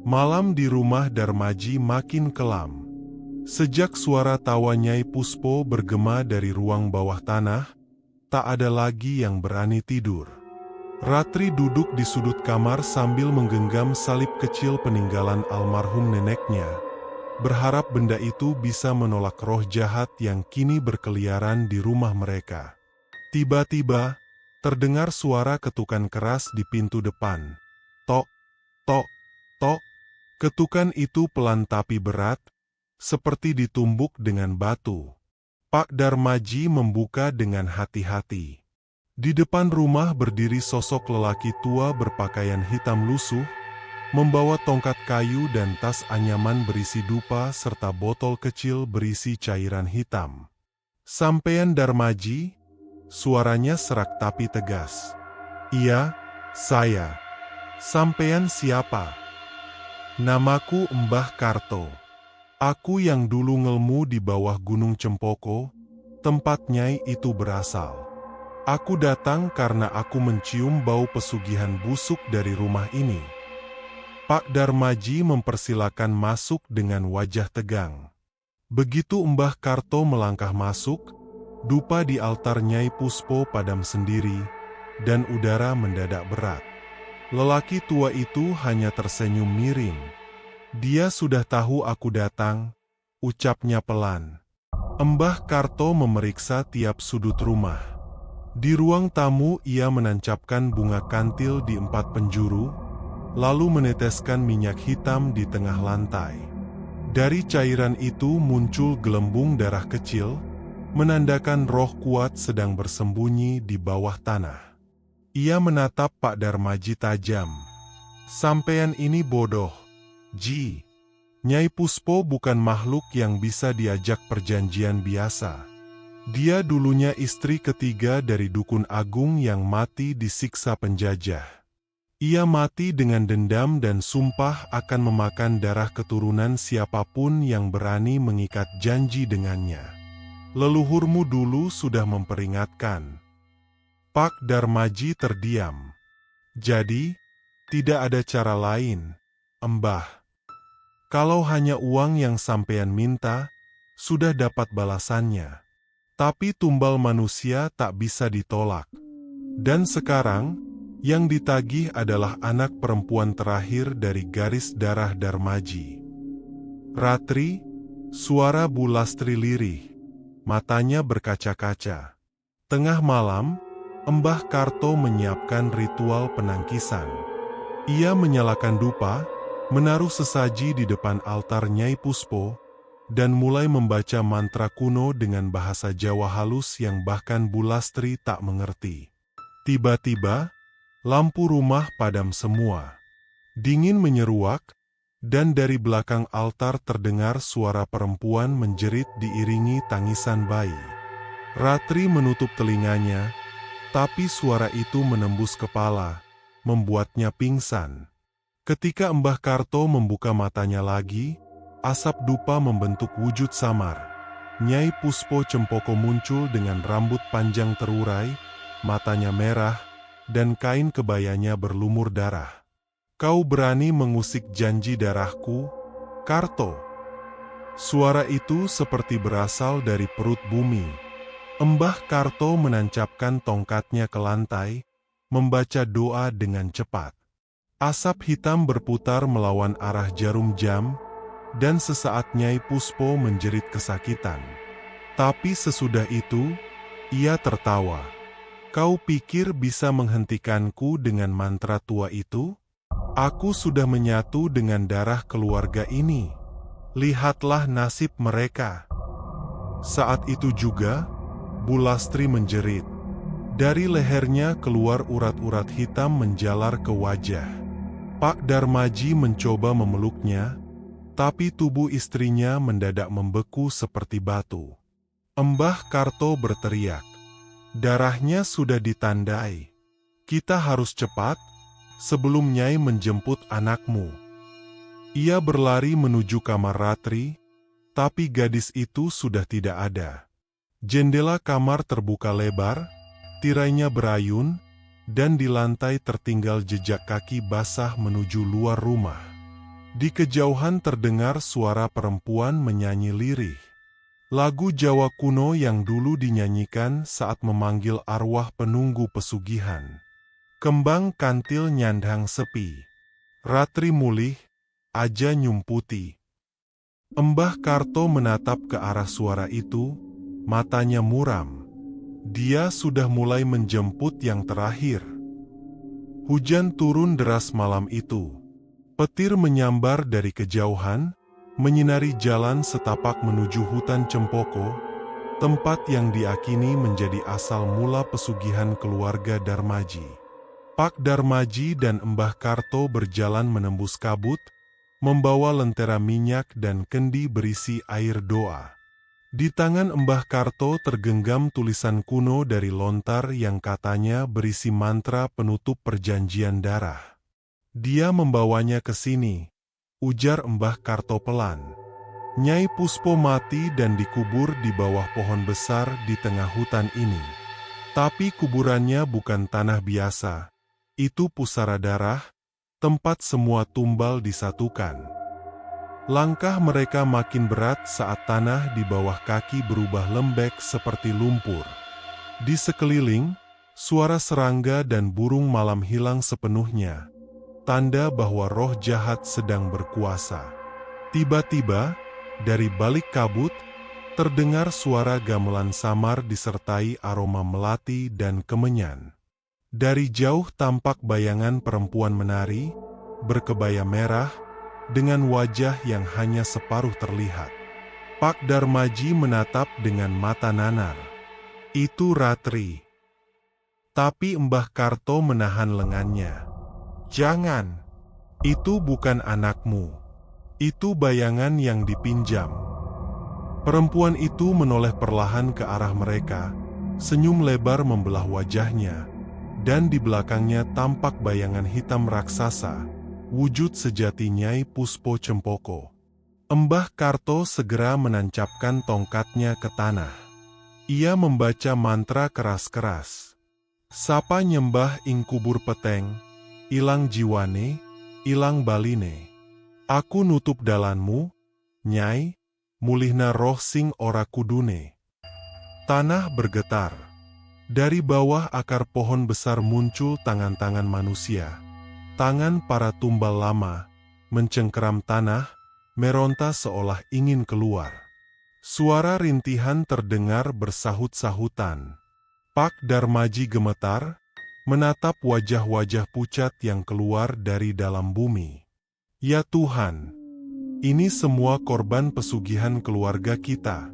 Malam di rumah Darmaji makin kelam. Sejak suara tawa Nyai Puspo bergema dari ruang bawah tanah, tak ada lagi yang berani tidur. Ratri duduk di sudut kamar sambil menggenggam salib kecil peninggalan almarhum neneknya, berharap benda itu bisa menolak roh jahat yang kini berkeliaran di rumah mereka. Tiba-tiba, terdengar suara ketukan keras di pintu depan. Tok, tok, tok. Ketukan itu pelan tapi berat, seperti ditumbuk dengan batu. Pak Darmaji membuka dengan hati-hati. Di depan rumah berdiri sosok lelaki tua berpakaian hitam lusuh, membawa tongkat kayu dan tas anyaman berisi dupa serta botol kecil berisi cairan hitam. "Sampean Darmaji?" Suaranya serak tapi tegas. "Iya, saya." "Sampean siapa?" "Namaku Mbah Karto. Aku yang dulu ngelmu di bawah Gunung Cempoko, tempat Nyai itu berasal. Aku datang karena aku mencium bau pesugihan busuk dari rumah ini." Pak Darmaji mempersilakan masuk dengan wajah tegang. Begitu Mbah Karto melangkah masuk, dupa di altar Nyai Puspo padam sendiri, dan udara mendadak berat. Lelaki tua itu hanya tersenyum miring. "Dia sudah tahu aku datang," ucapnya pelan. Mbah Karto memeriksa tiap sudut rumah. Di ruang tamu ia menancapkan bunga kantil di 4 penjuru, lalu meneteskan minyak hitam di tengah lantai. Dari cairan itu muncul gelembung darah kecil, menandakan roh kuat sedang bersembunyi di bawah tanah. Ia menatap Pak Darmaji tajam. "Sampean ini bodoh, Ji. Nyai Puspo bukan makhluk yang bisa diajak perjanjian biasa. Dia dulunya istri ketiga dari Dukun Agung yang mati disiksa penjajah. Ia mati dengan dendam dan sumpah akan memakan darah keturunan siapapun yang berani mengikat janji dengannya. Leluhurmu dulu sudah memperingatkan." Pak Darmaji terdiam. "Jadi, tidak ada cara lain, Mbah. Kalau hanya uang yang sampean minta, sudah dapat balasannya. Tapi tumbal manusia tak bisa ditolak. Dan sekarang, yang ditagih adalah anak perempuan terakhir dari garis darah Darmaji." "Ratri," suara Bu Lastri lirih, matanya berkaca-kaca. Tengah malam, Mbah Karto menyiapkan ritual penangkisan. Ia menyalakan dupa, menaruh sesaji di depan altar Nyai Puspo, dan mulai membaca mantra kuno dengan bahasa Jawa halus yang bahkan Bu Lastri tak mengerti. Tiba-tiba, lampu rumah padam semua. Dingin menyeruak, dan dari belakang altar terdengar suara perempuan menjerit diiringi tangisan bayi. Ratri menutup telinganya, Tapi suara itu menembus kepala, membuatnya pingsan. Ketika Mbah Karto membuka matanya lagi, asap dupa membentuk wujud samar. Nyai Puspo Cempoko muncul dengan rambut panjang terurai, matanya merah, dan kain kebayanya berlumur darah. "Kau berani mengusik janji darahku, Karto?" Suara itu seperti berasal dari perut bumi. Mbah Karto menancapkan tongkatnya ke lantai, membaca doa dengan cepat. Asap hitam berputar melawan arah jarum jam, dan sesaat Nyai Puspo menjerit kesakitan. Tapi sesudah itu, ia tertawa. "Kau pikir bisa menghentikanku dengan mantra tua itu? Aku sudah menyatu dengan darah keluarga ini. Lihatlah nasib mereka." Saat itu juga, Bu Lastri menjerit. Dari lehernya keluar urat-urat hitam menjalar ke wajah. Pak Darmaji mencoba memeluknya, tapi tubuh istrinya mendadak membeku seperti batu. Mbah Karto berteriak, "Darahnya sudah ditandai. Kita harus cepat, sebelum Nyai menjemput anakmu." Ia berlari menuju kamar Ratri, tapi gadis itu sudah tidak ada. Jendela kamar terbuka lebar, tirainya berayun, dan di lantai tertinggal jejak kaki basah menuju luar rumah. Di kejauhan terdengar suara perempuan menyanyi lirih. Lagu Jawa kuno yang dulu dinyanyikan saat memanggil arwah penunggu pesugihan. Kembang kantil nyandang sepi. Ratri mulih, aja nyumputi. Mbah Karto menatap ke arah suara itu, matanya muram. Dia sudah mulai menjemput yang terakhir. Hujan turun deras malam itu. Petir menyambar dari kejauhan, menyinari jalan setapak menuju hutan Cempoko, tempat yang diakini menjadi asal mula pesugihan keluarga Darmaji. Pak Darmaji dan Mbah Karto berjalan menembus kabut, membawa lentera minyak dan kendi berisi air doa. Di tangan Mbah Karto tergenggam tulisan kuno dari lontar yang katanya berisi mantra penutup perjanjian darah. "Dia membawanya ke sini," ujar Mbah Karto pelan. "Nyai Puspo mati dan dikubur di bawah pohon besar di tengah hutan ini. Tapi kuburannya bukan tanah biasa. Itu pusara darah, tempat semua tumbal disatukan." Langkah mereka makin berat saat tanah di bawah kaki berubah lembek seperti lumpur. Di sekeliling, suara serangga dan burung malam hilang sepenuhnya, tanda bahwa roh jahat sedang berkuasa. Tiba-tiba, dari balik kabut, terdengar suara gamelan samar disertai aroma melati dan kemenyan. Dari jauh tampak bayangan perempuan menari, berkebaya merah, dengan wajah yang hanya separuh terlihat. Pak Darmaji menatap dengan mata nanar. "Itu Ratri." Tapi Mbah Karto menahan lengannya. "Jangan, itu bukan anakmu. Itu bayangan yang dipinjam." Perempuan itu menoleh perlahan ke arah mereka, senyum lebar membelah wajahnya, dan di belakangnya tampak bayangan hitam raksasa, wujud sejati Nyai Puspo Cempoko. Mbah Karto segera menancapkan tongkatnya ke tanah. Ia membaca mantra keras-keras. "Sapa nyembah ing kubur peteng, ilang jiwane, ilang baline. Aku nutup dalanmu, Nyai, mulihna roh sing ora kudune." Tanah bergetar. Dari bawah akar pohon besar muncul tangan-tangan manusia. Tangan para tumbal lama, mencengkeram tanah, meronta seolah ingin keluar. Suara rintihan terdengar bersahut-sahutan. Pak Darmaji gemetar, menatap wajah-wajah pucat yang keluar dari dalam bumi. "Ya Tuhan, ini semua korban pesugihan keluarga kita."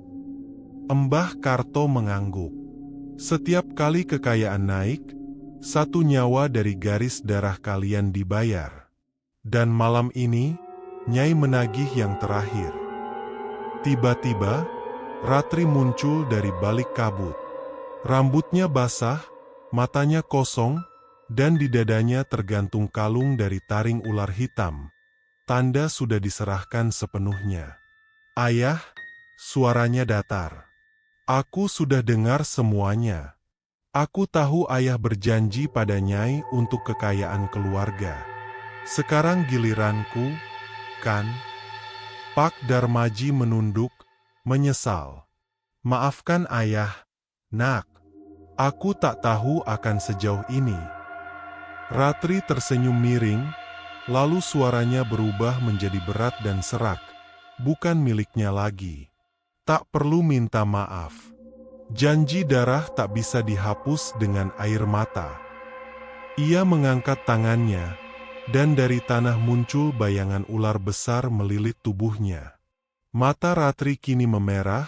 Mbah Karto mengangguk. "Setiap kali kekayaan naik, satu nyawa dari garis darah kalian dibayar. Dan malam ini, Nyai menagih yang terakhir." Tiba-tiba, Ratri muncul dari balik kabut. Rambutnya basah, Matanya kosong, dan di dadanya tergantung kalung dari taring ular hitam. Tanda sudah diserahkan sepenuhnya. "Ayah," suaranya datar. "Aku sudah dengar semuanya. Aku tahu ayah berjanji pada Nyai untuk kekayaan keluarga. Sekarang giliranku, kan?" Pak Darmaji menunduk, menyesal. "Maafkan ayah, nak. Aku tak tahu akan sejauh ini." Ratri tersenyum miring, lalu suaranya berubah menjadi berat dan serak. "Bukan miliknya lagi. Tak perlu minta maaf. Janji darah tak bisa dihapus dengan air mata." Ia mengangkat tangannya, dan dari tanah muncul bayangan ular besar melilit tubuhnya. Mata Ratri kini memerah,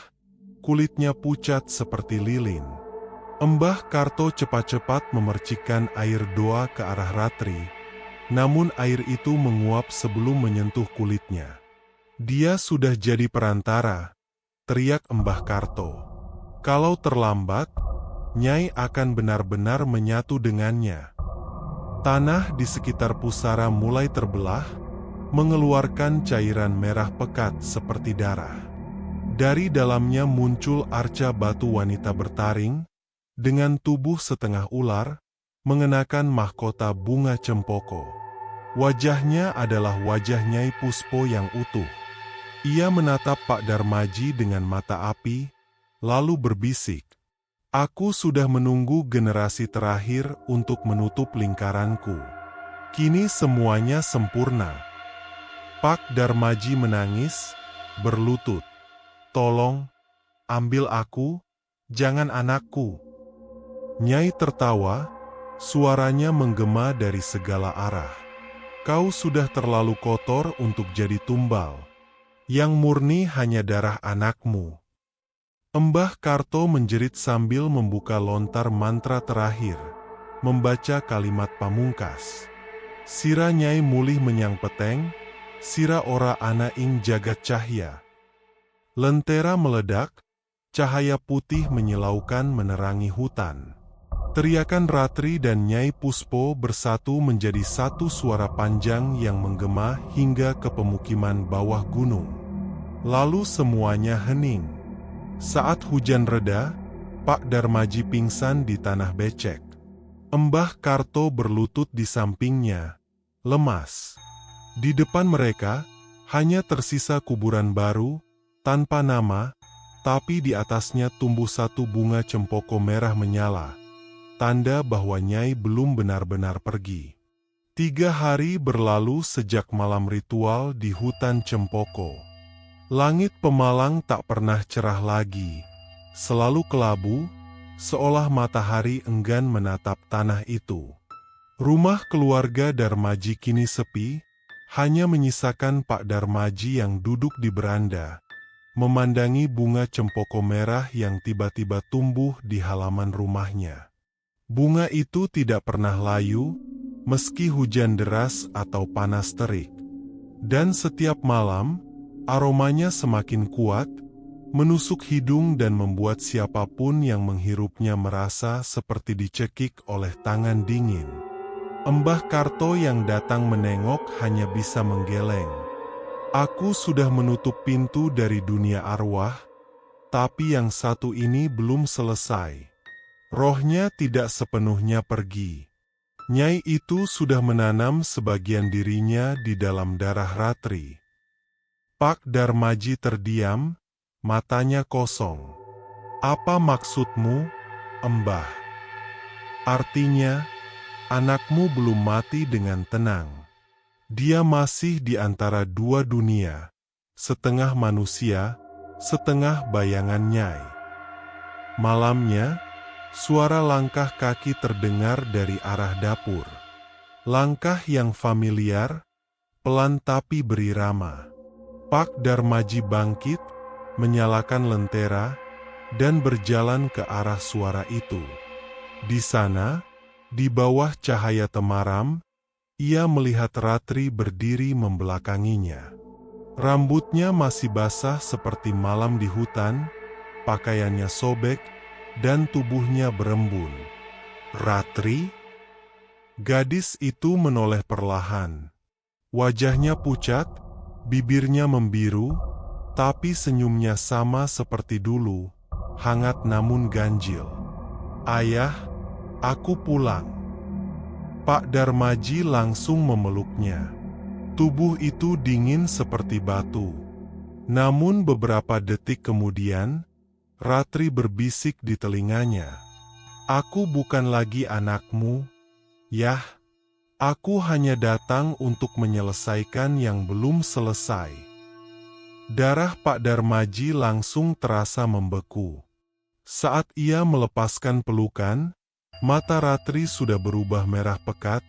kulitnya pucat seperti lilin. Mbah Karto cepat-cepat memercikkan air doa ke arah Ratri, namun air itu menguap sebelum menyentuh kulitnya. "Dia sudah jadi perantara," teriak Mbah Karto. "Kalau terlambat, Nyai akan benar-benar menyatu dengannya." Tanah di sekitar pusara mulai terbelah, mengeluarkan cairan merah pekat seperti darah. Dari dalamnya muncul arca batu wanita bertaring, dengan tubuh setengah ular, mengenakan mahkota bunga cempoko. Wajahnya adalah wajah Nyai Puspo yang utuh. Ia menatap Pak Darmaji dengan mata api, lalu berbisik, "Aku sudah menunggu generasi terakhir untuk menutup lingkaranku. Kini semuanya sempurna." Pak Darmaji menangis, berlutut, "Tolong, ambil aku, jangan anakku." Nyai tertawa, suaranya menggema dari segala arah. "Kau sudah terlalu kotor untuk jadi tumbal. Yang murni hanya darah anakmu." Mbah Karto menjerit sambil membuka lontar mantra terakhir, membaca kalimat pamungkas. "Sira Nyai mulih menyang peteng, sira ora ana ing jagat cahya." Lentera meledak, cahaya putih menyilaukan menerangi hutan. Teriakan Ratri dan Nyai Puspo bersatu menjadi satu suara panjang yang menggema hingga ke pemukiman bawah gunung. Lalu semuanya hening. Saat hujan reda, Pak Darmaji pingsan di tanah becek. Mbah Karto berlutut di sampingnya, lemas. Di depan mereka, hanya tersisa kuburan baru, tanpa nama, tapi di atasnya tumbuh satu bunga cempoko merah menyala. Tanda bahwa Nyai belum benar-benar pergi. 3 hari berlalu sejak malam ritual di hutan cempoko. Langit Pemalang tak pernah cerah lagi. Selalu kelabu, seolah matahari enggan menatap tanah itu. Rumah keluarga Darmaji kini sepi, hanya menyisakan Pak Darmaji yang duduk di beranda, memandangi bunga cempoko merah yang tiba-tiba tumbuh di halaman rumahnya. Bunga itu tidak pernah layu, meski hujan deras atau panas terik. Dan setiap malam, aromanya semakin kuat, menusuk hidung dan membuat siapapun yang menghirupnya merasa seperti dicekik oleh tangan dingin. Mbah Karto yang datang menengok hanya bisa menggeleng. "Aku sudah menutup pintu dari dunia arwah, tapi yang satu ini belum selesai. Rohnya tidak sepenuhnya pergi." Nyai itu sudah menanam sebagian dirinya di dalam darah Ratri. Pak Darmaji terdiam, matanya kosong. "Apa maksudmu, Mbah?" "Artinya, anakmu belum mati dengan tenang. Dia masih di antara dua dunia, setengah manusia, setengah bayangan Nyai." Malamnya, suara langkah kaki terdengar dari arah dapur. Langkah yang familiar, pelan tapi berirama. Pak Darmaji bangkit, menyalakan lentera, dan berjalan ke arah suara itu. Di sana, di bawah cahaya temaram, ia melihat Ratri berdiri membelakanginya. Rambutnya masih basah seperti malam di hutan, pakaiannya sobek, dan tubuhnya berembun. Ratri? Gadis itu menoleh perlahan. Wajahnya pucat, bibirnya membiru, tapi senyumnya sama seperti dulu, hangat namun ganjil. "Ayah, aku pulang." Pak Darmaji langsung memeluknya. Tubuh itu dingin seperti batu. Namun beberapa detik kemudian, Ratri berbisik di telinganya, "Aku bukan lagi anakmu, Yah. Aku hanya datang untuk menyelesaikan yang belum selesai." Darah Pak Darmaji langsung terasa membeku. Saat ia melepaskan pelukan, mata Ratri sudah berubah merah pekat,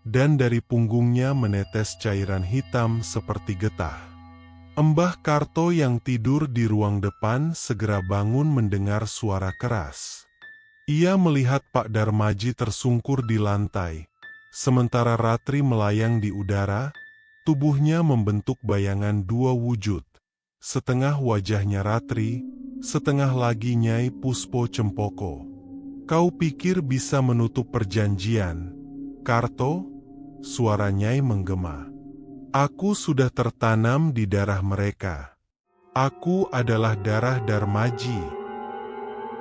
dan dari punggungnya menetes cairan hitam seperti getah. Mbah Karto yang tidur di ruang depan segera bangun mendengar suara keras. Ia melihat Pak Darmaji tersungkur di lantai, sementara Ratri melayang di udara, tubuhnya membentuk bayangan dua wujud. Setengah wajahnya Ratri, setengah lagi Nyai Puspo Cempoko. "Kau pikir bisa menutup perjanjian, Karto?" Suara Nyai menggema. "Aku sudah tertanam di darah mereka. Aku adalah darah Darmaji."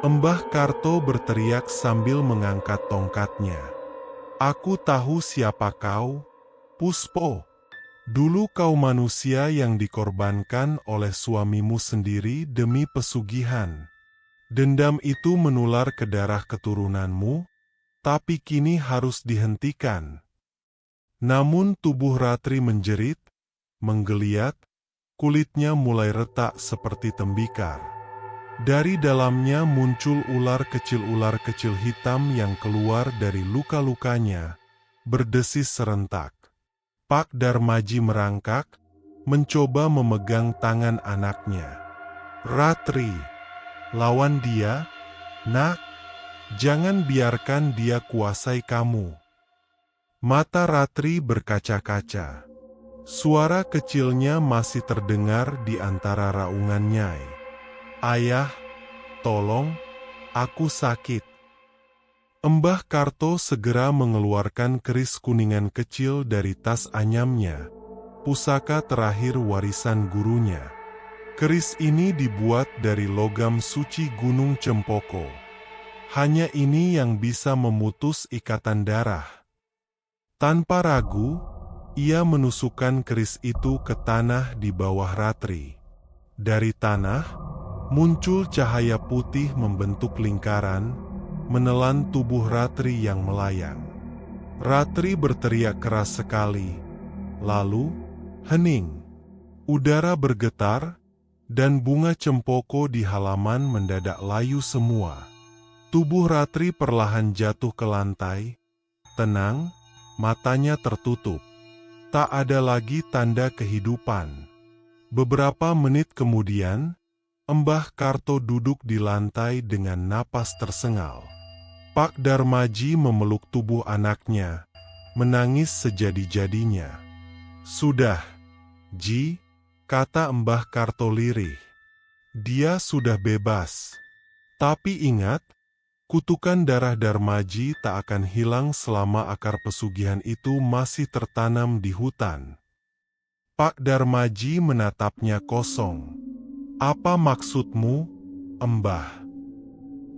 Mbah Karto berteriak sambil mengangkat tongkatnya. "Aku tahu siapa kau, Puspo. Dulu kau manusia yang dikorbankan oleh suamimu sendiri demi pesugihan. Dendam itu menular ke darah keturunanmu, tapi kini harus dihentikan." Namun tubuh Ratri menjerit, menggeliat, kulitnya mulai retak seperti tembikar. Dari dalamnya muncul ular kecil hitam yang keluar dari luka-lukanya, berdesis serentak. Pak Darmaji merangkak, mencoba memegang tangan anaknya. "Ratri, lawan dia, nak. Jangan biarkan dia kuasai kamu." Mata Ratri berkaca-kaca. Suara kecilnya masih terdengar di antara raungan Nyai. "Ayah, tolong, aku sakit." Mbah Karto segera mengeluarkan keris kuningan kecil dari tas anyamnya, pusaka terakhir warisan gurunya. Keris ini dibuat dari logam suci Gunung Cempoko. Hanya ini yang bisa memutus ikatan darah. Tanpa ragu, ia menusukkan keris itu ke tanah di bawah Ratri. Dari tanah, muncul cahaya putih membentuk lingkaran, menelan tubuh Ratri yang melayang. Ratri berteriak keras sekali, lalu hening. Udara bergetar, dan bunga cempoko di halaman mendadak layu semua. Tubuh Ratri perlahan jatuh ke lantai, tenang, matanya tertutup. Tak ada lagi tanda kehidupan. Beberapa menit kemudian, Mbah Karto duduk di lantai dengan napas tersengal. Pak Darmaji memeluk tubuh anaknya, menangis sejadi-jadinya. "Sudah, Ji," kata Mbah Karto lirih. "Dia sudah bebas. Tapi ingat, kutukan darah Darmaji tak akan hilang selama akar pesugihan itu masih tertanam di hutan." Pak Darmaji menatapnya kosong. "Apa maksudmu, Mbah?"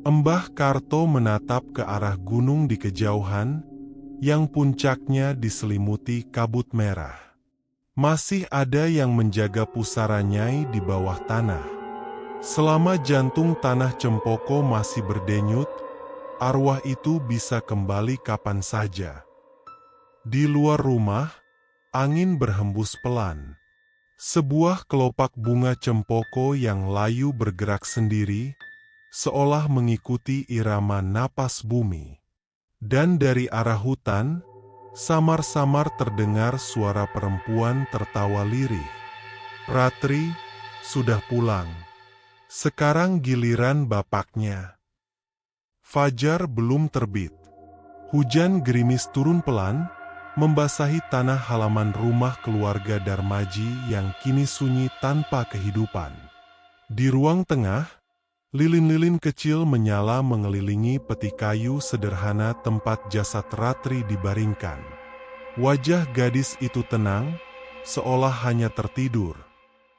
Mbah Karto menatap ke arah gunung di kejauhan, yang puncaknya diselimuti kabut merah. Masih ada yang menjaga pusara Nyai di bawah tanah. Selama jantung tanah Cempoko masih berdenyut, arwah itu bisa kembali kapan saja. Di luar rumah, angin berhembus pelan. Sebuah kelopak bunga cempoko yang layu bergerak sendiri, seolah mengikuti irama napas bumi. Dan dari arah hutan, samar-samar terdengar suara perempuan tertawa lirih. "Ratri sudah pulang. Sekarang giliran bapaknya." Fajar belum terbit. Hujan gerimis turun pelan, membasahi tanah halaman rumah keluarga Darmaji yang kini sunyi tanpa kehidupan. Di ruang tengah, Lilin-lilin kecil menyala mengelilingi peti kayu sederhana tempat jasad Ratri dibaringkan. Wajah gadis itu tenang, seolah hanya tertidur.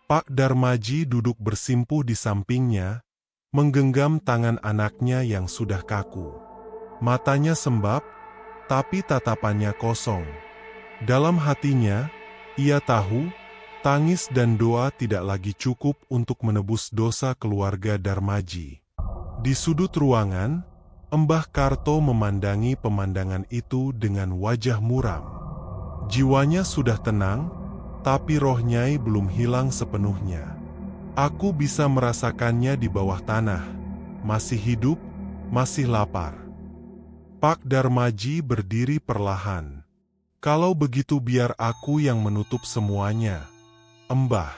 Pak Darmaji duduk bersimpuh di sampingnya, menggenggam tangan anaknya yang sudah kaku. Matanya sembab, tapi tatapannya kosong. Dalam hatinya, ia tahu, tangis dan doa tidak lagi cukup untuk menebus dosa keluarga Darmaji. Di sudut ruangan, Embah Karto memandangi pemandangan itu dengan wajah muram. Jiwanya sudah tenang, tapi roh Nyai belum hilang sepenuhnya. Aku bisa merasakannya di bawah tanah, masih hidup, masih lapar. Pak Darmaji berdiri perlahan. Kalau begitu biar aku yang menutup semuanya. Embah.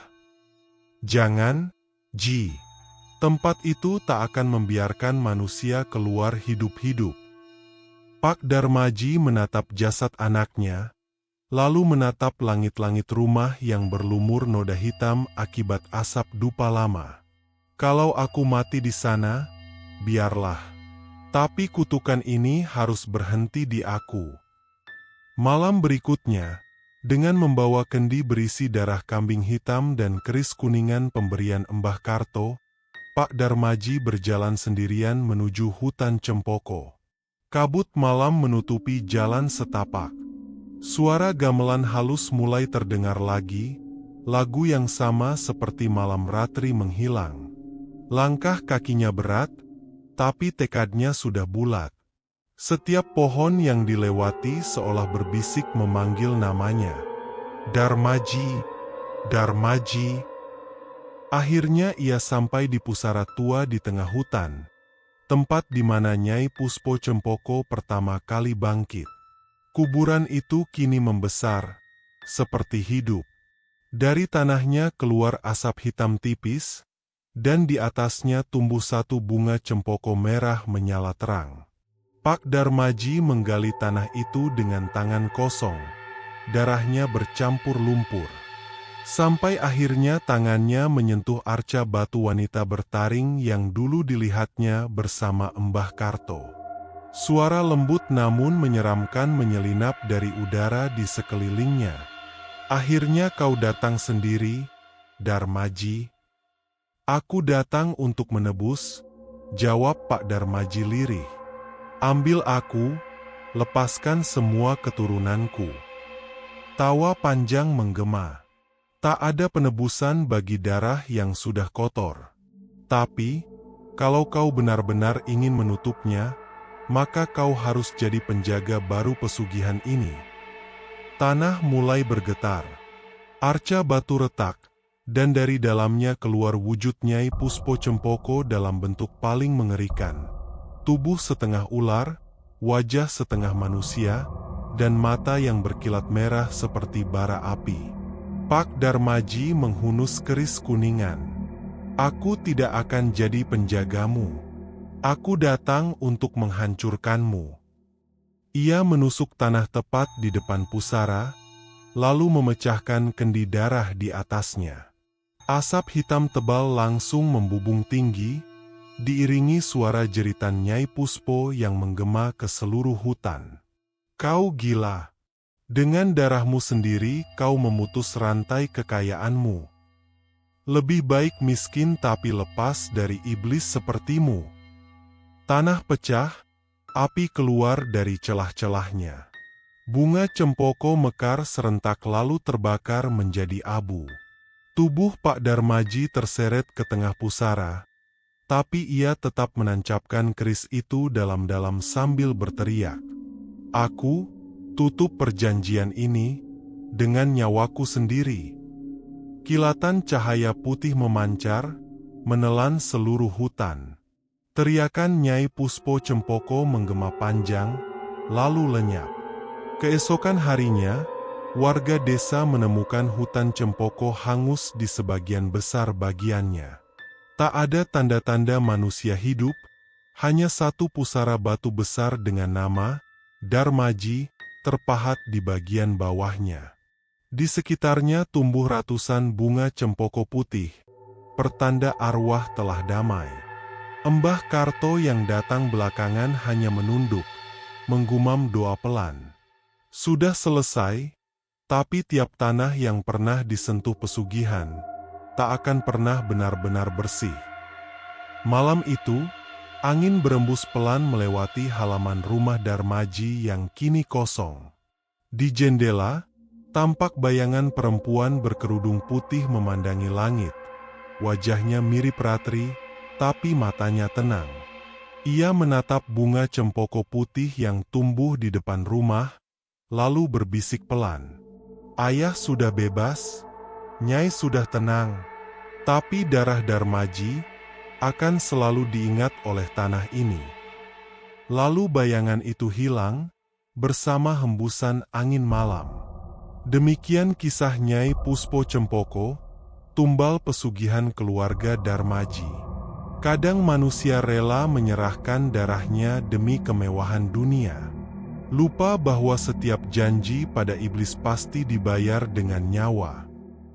Jangan, Ji. Tempat itu tak akan membiarkan manusia keluar hidup-hidup. Pak Darmaji menatap jasad anaknya, lalu menatap langit-langit rumah yang berlumur noda hitam akibat asap dupa lama. Kalau aku mati di sana, biarlah. Tapi kutukan ini harus berhenti di aku. Malam berikutnya, dengan membawa kendi berisi darah kambing hitam dan keris kuningan pemberian Embah Karto, Pak Darmaji berjalan sendirian menuju hutan Cempoko. Kabut malam menutupi jalan setapak. Suara gamelan halus mulai terdengar lagi, lagu yang sama seperti malam Ratri menghilang. Langkah kakinya berat, tapi tekadnya sudah bulat. Setiap pohon yang dilewati seolah berbisik memanggil namanya. Darmaji, Darmaji. Akhirnya ia sampai di pusara tua di tengah hutan, tempat di mana Nyai Puspo Cempoko pertama kali bangkit. Kuburan itu kini membesar, seperti hidup. Dari tanahnya keluar asap hitam tipis, dan di atasnya tumbuh satu bunga cempoko merah menyala terang. Pak Darmaji menggali tanah itu dengan tangan kosong. Darahnya bercampur lumpur. Sampai akhirnya tangannya menyentuh arca batu wanita bertaring yang dulu dilihatnya bersama Embah Karto. Suara lembut namun menyeramkan menyelinap dari udara di sekelilingnya. Akhirnya kau datang sendiri, Darmaji. Aku datang untuk menebus, jawab Pak Darmaji lirih. Ambil aku, lepaskan semua keturunanku. Tawa panjang menggema. Tak ada penebusan bagi darah yang sudah kotor. Tapi, kalau kau benar-benar ingin menutupnya, maka kau harus jadi penjaga baru pesugihan ini. Tanah mulai bergetar. Arca batu retak, dan dari dalamnya keluar wujud Nyai Puspo Cempoko dalam bentuk paling mengerikan. Tubuh setengah ular, wajah setengah manusia, dan mata yang berkilat merah seperti bara api. Pak Darmaji menghunus keris kuningan. Aku tidak akan jadi penjagamu. Aku datang untuk menghancurkanmu. Ia menusuk tanah tepat di depan pusara, lalu memecahkan kendi darah di atasnya. Asap hitam tebal langsung membubung tinggi, diiringi suara jeritan Nyai Puspo yang menggema ke seluruh hutan. Kau gila. Dengan darahmu sendiri kau memutus rantai kekayaanmu. Lebih baik miskin tapi lepas dari iblis sepertimu. Tanah pecah, api keluar dari celah-celahnya. Bunga cempoko mekar serentak lalu terbakar menjadi abu. Tubuh Pak Darmaji terseret ke tengah pusara, tapi ia tetap menancapkan keris itu dalam-dalam sambil berteriak. Aku tutup perjanjian ini dengan nyawaku sendiri. Kilatan cahaya putih memancar, menelan seluruh hutan. Teriakan Nyai Puspo Cempoko menggema panjang, lalu lenyap. Keesokan harinya, warga desa menemukan hutan cempoko hangus di sebagian besar bagiannya. Tak ada tanda-tanda manusia hidup, hanya satu pusara batu besar dengan nama Darmaji terpahat di bagian bawahnya. Di sekitarnya tumbuh ratusan bunga cempoko putih, pertanda arwah telah damai. Embah Karto yang datang belakangan hanya menunduk, menggumam doa pelan. Sudah selesai, tapi tiap tanah yang pernah disentuh pesugihan, tak akan pernah benar-benar bersih. Malam itu, angin berembus pelan melewati halaman rumah Darmaji yang kini kosong. Di jendela, tampak bayangan perempuan berkerudung putih memandangi langit. Wajahnya mirip Ratri, tapi matanya tenang. Ia menatap bunga cempoko putih yang tumbuh di depan rumah, lalu berbisik pelan. Ayah sudah bebas, Nyai sudah tenang, tapi darah Darmaji akan selalu diingat oleh tanah ini. Lalu bayangan itu hilang, bersama hembusan angin malam. Demikian kisah Nyai Puspo Cempoko, tumbal pesugihan keluarga Darmaji. Kadang manusia rela menyerahkan darahnya demi kemewahan dunia. Lupa bahwa setiap janji pada iblis pasti dibayar dengan nyawa.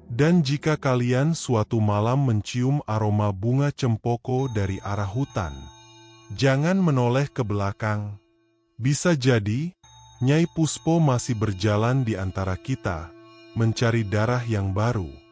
Dan jika kalian suatu malam mencium aroma bunga cempoko dari arah hutan, jangan menoleh ke belakang. Bisa jadi, Nyai Puspo masih berjalan di antara kita, mencari darah yang baru.